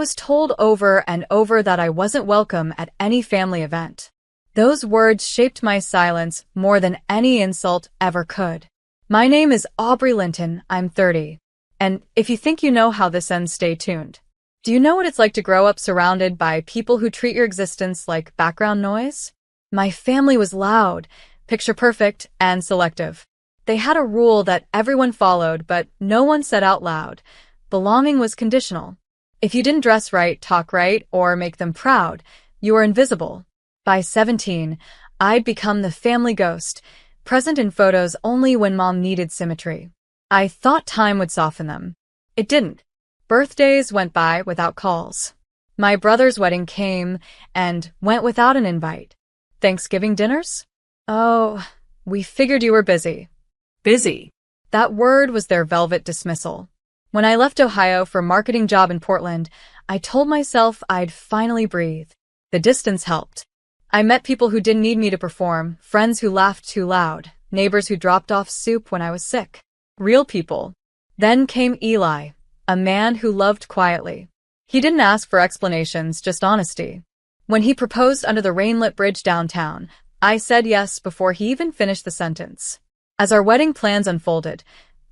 was told over and over that I wasn't welcome at any family event. Those words shaped my silence more than any insult ever could. My name is Aubrey Linton, I'm 30. And if you think you know how this ends, stay tuned. Do you know what it's like to grow up surrounded by people who treat your existence like background noise? My family was loud, picture-perfect, and selective. They had a rule that everyone followed, but no one said out loud. Belonging was conditional. If you didn't dress right, talk right, or make them proud, you were invisible. By 17, I'd become the family ghost, present in photos only when mom needed symmetry. I thought time would soften them. It didn't. Birthdays went by without calls. My brother's wedding came and went without an invite. Thanksgiving dinners? Oh, we figured you were busy. Busy. That word was their velvet dismissal. When I left Ohio for a marketing job in Portland, I told myself I'd finally breathe. The distance helped. I met people who didn't need me to perform, friends who laughed too loud, neighbors who dropped off soup when I was sick. Real people. Then came Eli, a man who loved quietly. He didn't ask for explanations, just honesty. When he proposed under the rain-lit bridge downtown, I said yes before he even finished the sentence. As our wedding plans unfolded,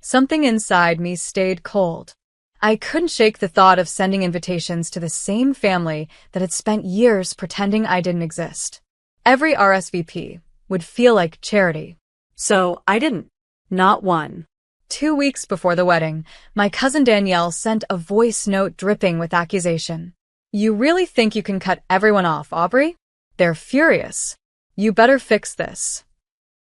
something inside me stayed cold. I couldn't shake the thought of sending invitations to the same family that had spent years pretending I didn't exist. Every RSVP would feel like charity. So I didn't. Not one. 2 weeks before the wedding, my cousin Danielle sent a voice note dripping with accusation. You really think you can cut everyone off, Aubrey? They're furious. You better fix this.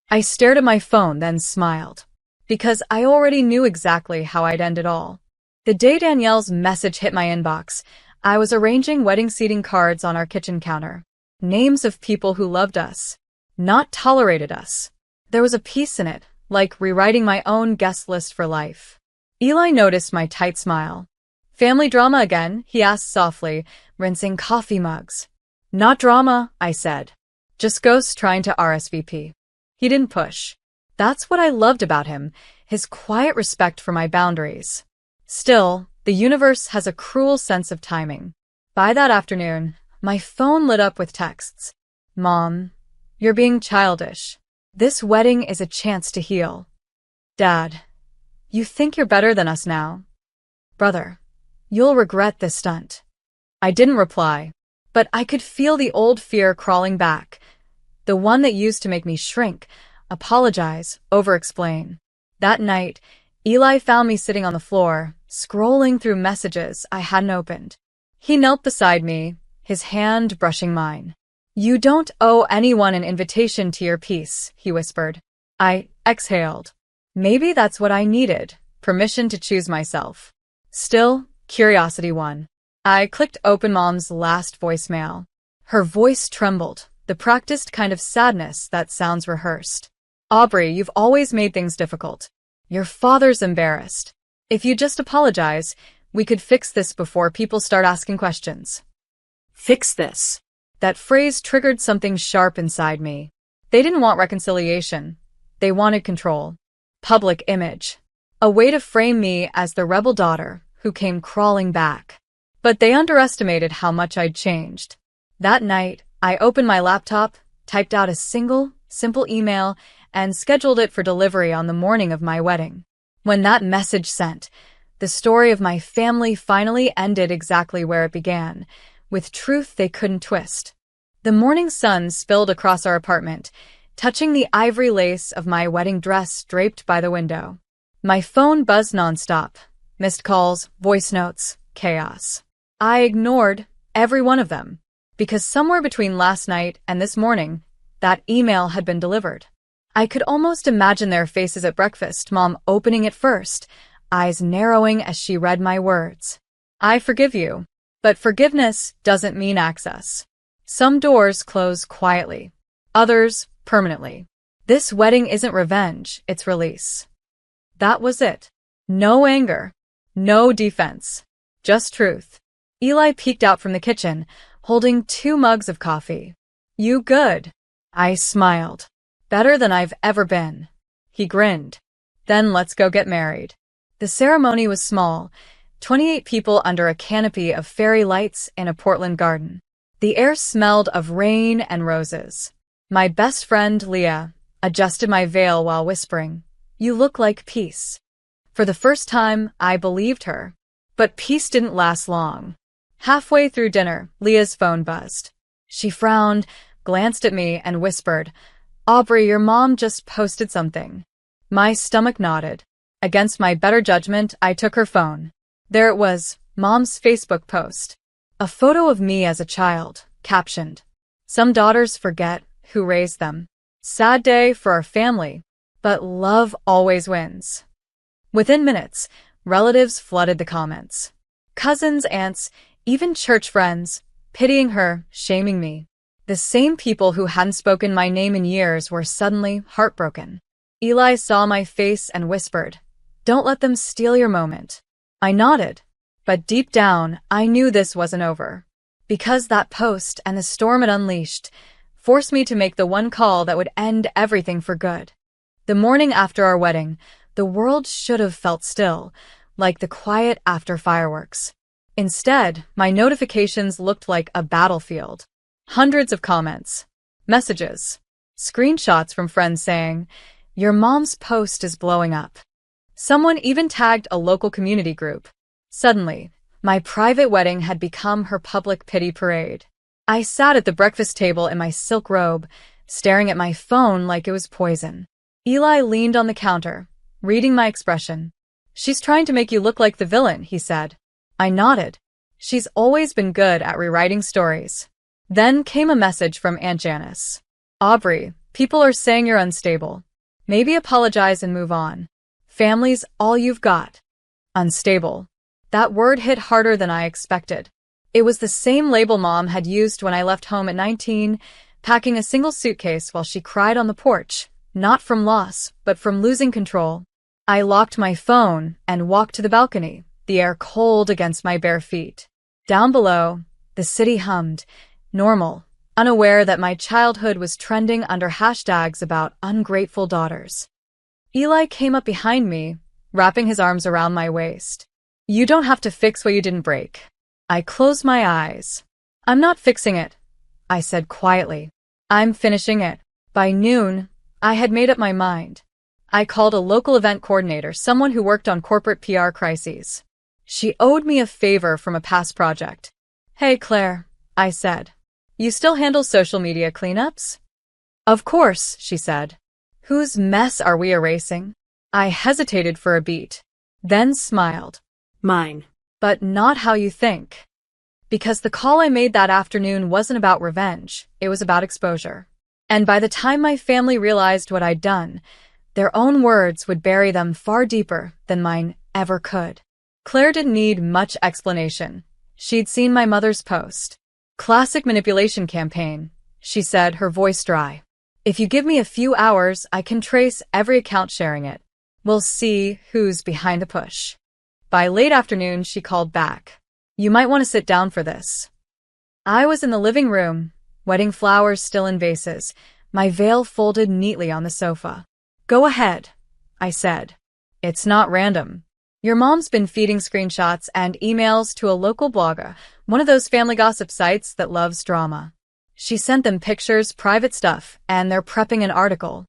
I stared at my phone, then smiled. Because I already knew exactly how I'd end it all. The day Danielle's message hit my inbox, I was arranging wedding seating cards on our kitchen counter. Names of people who loved us, not tolerated us. There was a piece in it, like rewriting my own guest list for life. Eli noticed my tight smile. Family drama again? He asked softly, rinsing coffee mugs. Not drama, I said. Just ghosts trying to RSVP. He didn't push. That's what I loved about him, his quiet respect for my boundaries. Still, the universe has a cruel sense of timing. By that afternoon, my phone lit up with texts. Mom, you're being childish. This wedding is a chance to heal. Dad, you think you're better than us now. Brother, you'll regret this stunt. I didn't reply, but I could feel the old fear crawling back, the one that used to make me shrink, apologize, over-explain. That night, Eli found me sitting on the floor, scrolling through messages I hadn't opened. He knelt beside me, his hand brushing mine. You don't owe anyone an invitation to your peace, he whispered. I exhaled. Maybe that's what I needed, permission to choose myself. Still, curiosity won. I clicked open Mom's last voicemail. Her voice trembled, the practiced kind of sadness that sounds rehearsed. Aubrey, you've always made things difficult. Your father's embarrassed. If you just apologize, we could fix this before people start asking questions. Fix this. That phrase triggered something sharp inside me. They didn't want reconciliation. They wanted control. Public image. A way to frame me as the rebel daughter who came crawling back. But they underestimated how much I'd changed. That night, I opened my laptop, typed out a simple email, and scheduled it for delivery on the morning of my wedding. When that message sent, the story of my family finally ended exactly where it began, with truth they couldn't twist. The morning sun spilled across our apartment, touching the ivory lace of my wedding dress draped by the window. My phone buzzed nonstop. Missed calls, voice notes, chaos. I ignored every one of them, because somewhere between last night and this morning, that email had been delivered. I could almost imagine their faces at breakfast, Mom opening it first, eyes narrowing as she read my words. I forgive you, but forgiveness doesn't mean access. Some doors close quietly, others permanently. This wedding isn't revenge, it's release. That was it. No anger, no defense, just truth. Eli peeked out from the kitchen, holding 2 mugs of coffee. You good? I smiled. Better than I've ever been. He grinned. Then let's go get married. The ceremony was small, 28 people under a canopy of fairy lights in a Portland garden. The air smelled of rain and roses. My best friend, Leah, adjusted my veil while whispering, "You look like peace." For the first time, I believed her. But peace didn't last long. Halfway through dinner, Leah's phone buzzed. She frowned, glanced at me, and whispered, "Aubrey, your mom just posted something." My stomach nodded. Against my better judgment, I took her phone. There it was, Mom's Facebook post. A photo of me as a child, captioned, "Some daughters forget who raised them. Sad day for our family, but love always wins." Within minutes, relatives flooded the comments. Cousins, aunts, even church friends, pitying her, shaming me. The same people who hadn't spoken my name in years were suddenly heartbroken. Eli saw my face and whispered, "Don't let them steal your moment." I nodded, but deep down, I knew this wasn't over. Because that post and the storm it unleashed forced me to make the one call that would end everything for good. The morning after our wedding, the world should have felt still, like the quiet after fireworks. Instead, my notifications looked like a battlefield. Hundreds of comments, messages, screenshots from friends saying, "Your mom's post is blowing up." Someone even tagged a local community group. Suddenly, my private wedding had become her public pity parade. I sat at the breakfast table in my silk robe, staring at my phone like it was poison. Eli leaned on the counter, reading my expression. "She's trying to make you look like the villain," he said. I nodded. She's always been good at rewriting stories. Then came a message from Aunt Janice. "Aubrey, people are saying you're unstable. Maybe apologize and move on. Family's all you've got." Unstable. That word hit harder than I expected. It was the same label Mom had used when I left home at 19, packing a single suitcase while she cried on the porch, not from loss, but from losing control. I locked my phone and walked to the balcony, the air cold against my bare feet. Down below, the city hummed, normal, unaware that my childhood was trending under hashtags about ungrateful daughters. Eli came up behind me, wrapping his arms around my waist. "You don't have to fix what you didn't break." I closed my eyes. "I'm not fixing it," I said quietly. "I'm finishing it." By noon, I had made up my mind. I called a local event coordinator, someone who worked on corporate PR crises. She owed me a favor from a past project. "Hey, Claire," I said. "You still handle social media cleanups?" "Of course," she said. "Whose mess are we erasing?" I hesitated for a beat, then smiled. "Mine." "But not how you think." Because the call I made that afternoon wasn't about revenge, it was about exposure. And by the time my family realized what I'd done, their own words would bury them far deeper than mine ever could. Claire didn't need much explanation. She'd seen my mother's post. "Classic manipulation campaign," she said, her voice dry. "If you give me a few hours, I can trace every account sharing it. We'll see who's behind the push." By late afternoon, she called back. "You might want to sit down for this." I was in the living room, wedding flowers still in vases, my veil folded neatly on the sofa. "Go ahead," I said. "It's not random. Your mom's been feeding screenshots and emails to a local blogger, one of those family gossip sites that loves drama. She sent them pictures, private stuff, and they're prepping an article."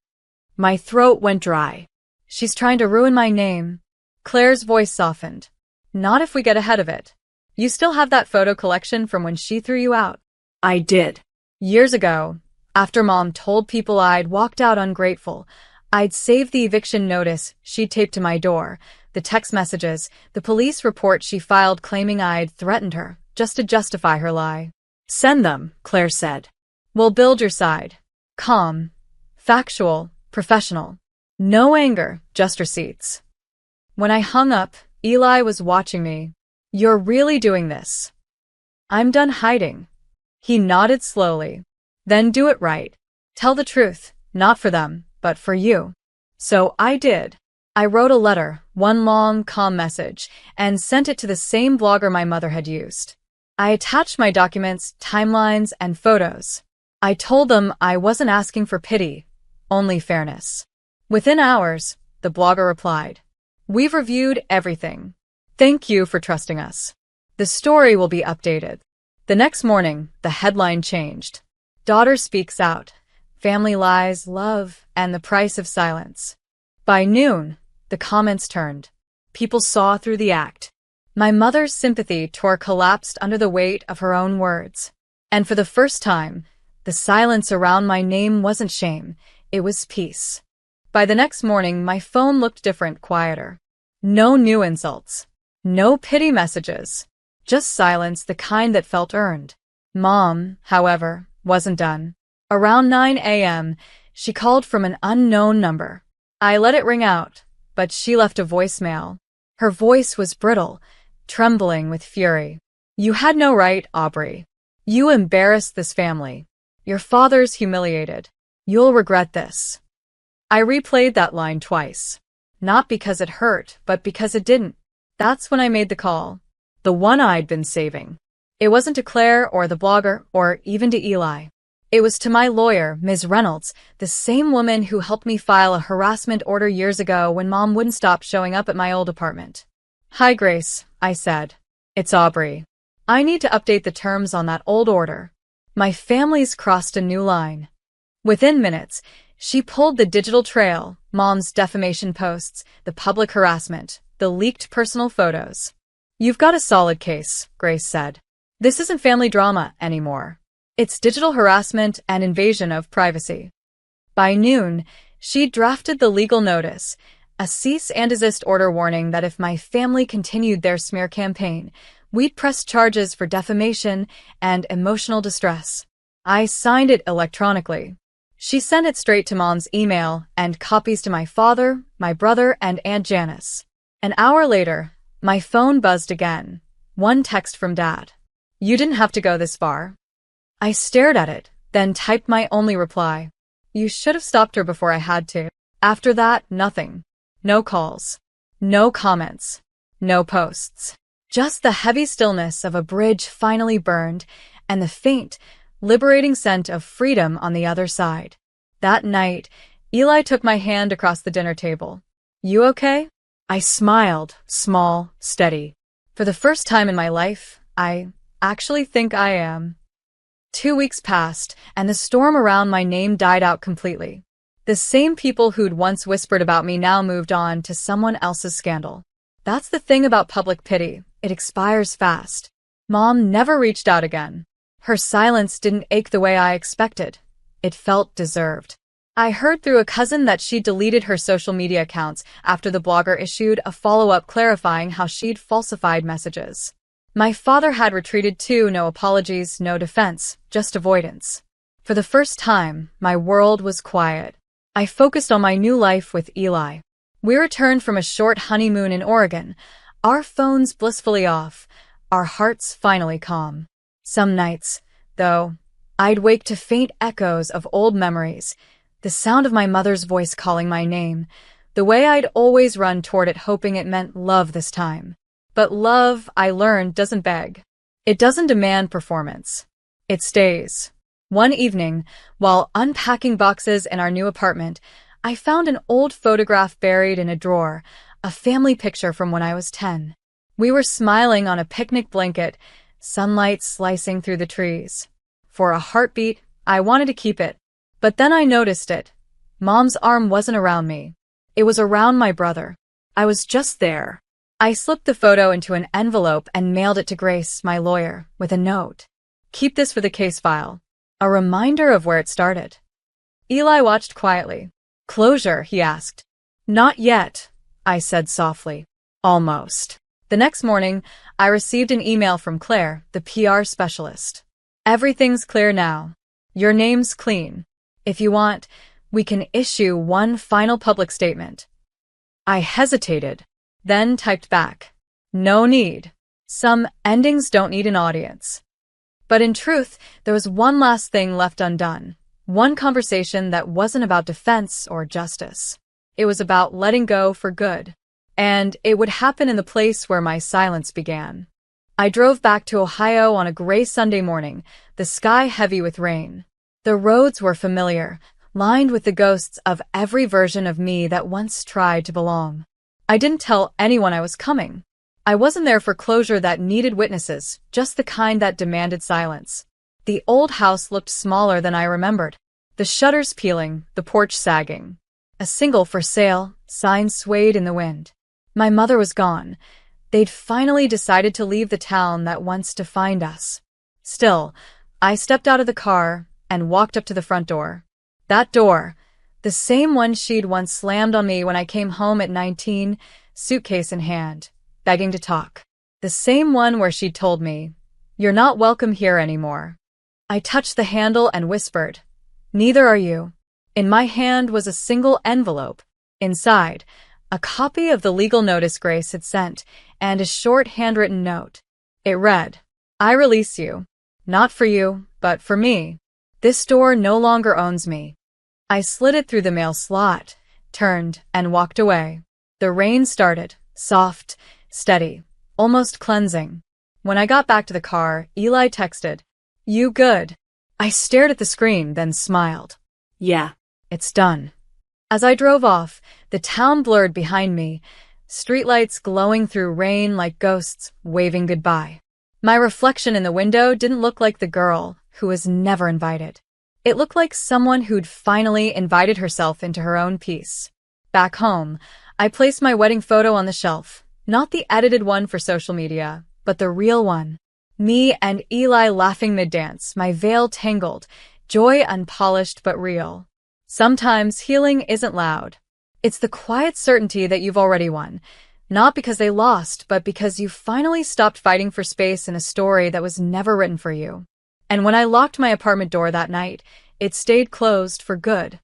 My throat went dry. "She's trying to ruin my name." Claire's voice softened. "Not if we get ahead of it. You still have that photo collection from when she threw you out?" I did. "Years ago, after Mom told people I'd walked out ungrateful, I'd saved the eviction notice she'd taped to my door, the text messages, the police report she filed claiming I'd threatened her, just to justify her lie." "Send them," Claire said. "We'll build your side. Calm, factual, professional. No anger, just receipts." When I hung up, Eli was watching me. "You're really doing this?" "I'm done hiding." He nodded slowly. "Then do it right. Tell the truth, not for them, but for you." So I did. I wrote a letter, one long, calm message, and sent it to the same blogger my mother had used. I attached my documents, timelines, and photos. I told them I wasn't asking for pity, only fairness. Within hours, the blogger replied, "We've reviewed everything. Thank you for trusting us. The story will be updated. The next morning, the headline changed. Daughter speaks out. Family lies, love, and the price of silence. By noon, the comments turned. People saw through the act. My mother's sympathy collapsed under the weight of her own words. And for the first time, the silence around my name wasn't shame, it was peace. By the next morning, my phone looked different, quieter. No new insults. No pity messages. Just silence, the kind that felt earned. Mom, however, wasn't done. Around 9 a.m., she called from an unknown number. I let it ring out, but she left a voicemail. Her voice was brittle, trembling with fury. You had no right, Aubrey. You embarrassed this family. Your father's humiliated. You'll regret this. I replayed that line twice. Not because it hurt, but because it didn't. That's when I made the call. The one I'd been saving. It wasn't to Claire or the blogger or even to Eli. It was to my lawyer, Ms. Reynolds, the same woman who helped me file a harassment order years ago when Mom wouldn't stop showing up at my old apartment. Hi, Grace, I said. It's Aubrey. I need to update the terms on that old order. My family's crossed a new line. Within minutes, she pulled the digital trail, Mom's defamation posts, the public harassment, the leaked personal photos. You've got a solid case, Grace said. This isn't family drama anymore. It's digital harassment and invasion of privacy. By noon, she drafted the legal notice, a cease and desist order warning that if my family continued their smear campaign, we'd press charges for defamation and emotional distress. I signed it electronically. She sent it straight to Mom's email and copies to my father, my brother, and Aunt Janice. An hour later, my phone buzzed again. One text from Dad. You didn't have to go this far. I stared at it, then typed my only reply. You should have stopped her before I had to. After that, nothing. No calls. No comments. No posts. Just the heavy stillness of a bridge finally burned and the faint, liberating scent of freedom on the other side. That night, Eli took my hand across the dinner table. You okay? I smiled, small, steady. For the first time in my life, I actually think I am. 2 weeks passed, and the storm around my name died out completely. The same people who'd once whispered about me now moved on to someone else's scandal. That's the thing about public pity. It expires fast. Mom never reached out again. Her silence didn't ache the way I expected. It felt deserved. I heard through a cousin that she'd deleted her social media accounts after the blogger issued a follow-up clarifying how she'd falsified messages. My father had retreated too, no apologies, no defense, just avoidance. For the first time, my world was quiet. I focused on my new life with Eli. We returned from a short honeymoon in Oregon, our phones blissfully off, our hearts finally calm. Some nights, though, I'd wake to faint echoes of old memories, the sound of my mother's voice calling my name, the way I'd always run toward it hoping it meant love this time. But love, I learned, doesn't beg. It doesn't demand performance. It stays. One evening, while unpacking boxes in our new apartment, I found an old photograph buried in a drawer, a family picture from when I was 10. We were smiling on a picnic blanket, sunlight slicing through the trees. For a heartbeat, I wanted to keep it. But then I noticed it. Mom's arm wasn't around me. It was around my brother. I was just there. I slipped the photo into an envelope and mailed it to Grace, my lawyer, with a note. Keep this for the case file. A reminder of where it started. Eli watched quietly. Closure, he asked. Not yet, I said softly. Almost. The next morning, I received an email from Claire, the PR specialist. Everything's clear now. Your name's clean. If you want, we can issue one final public statement. I hesitated, then typed back. No need. Some endings don't need an audience. But in truth, there was one last thing left undone. One conversation that wasn't about defense or justice. It was about letting go for good. And it would happen in the place where my silence began. I drove back to Ohio on a gray Sunday morning, the sky heavy with rain. The roads were familiar, lined with the ghosts of every version of me that once tried to belong. I didn't tell anyone I was coming. I wasn't there for closure that needed witnesses, just the kind that demanded silence. The old house looked smaller than I remembered. The shutters peeling, the porch sagging. A single for sale, sign swayed in the wind. My mother was gone. They'd finally decided to leave the town that once defined us. Still, I stepped out of the car and walked up to the front door. That door, the same one she'd once slammed on me when I came home at 19, suitcase in hand, begging to talk. The same one where she'd told me, "You're not welcome here anymore." I touched the handle and whispered, "Neither are you." In my hand was a single envelope. Inside, a copy of the legal notice Grace had sent and a short handwritten note. It read, "I release you. Not for you, but for me. This door no longer owns me." I slid it through the mail slot, turned, and walked away. The rain started, soft, steady, almost cleansing. When I got back to the car, Eli texted, "You good?" I stared at the screen, then smiled. Yeah. It's done. As I drove off, the town blurred behind me, streetlights glowing through rain like ghosts waving goodbye. My reflection in the window didn't look like the girl who was never invited. It looked like someone who'd finally invited herself into her own peace. Back home, I placed my wedding photo on the shelf, not the edited one for social media, but the real one. Me and Eli laughing mid-dance, my veil tangled, joy unpolished but real. Sometimes healing isn't loud. It's the quiet certainty that you've already won, not because they lost, but because you finally stopped fighting for space in a story that was never written for you. And when I locked my apartment door that night, it stayed closed for good.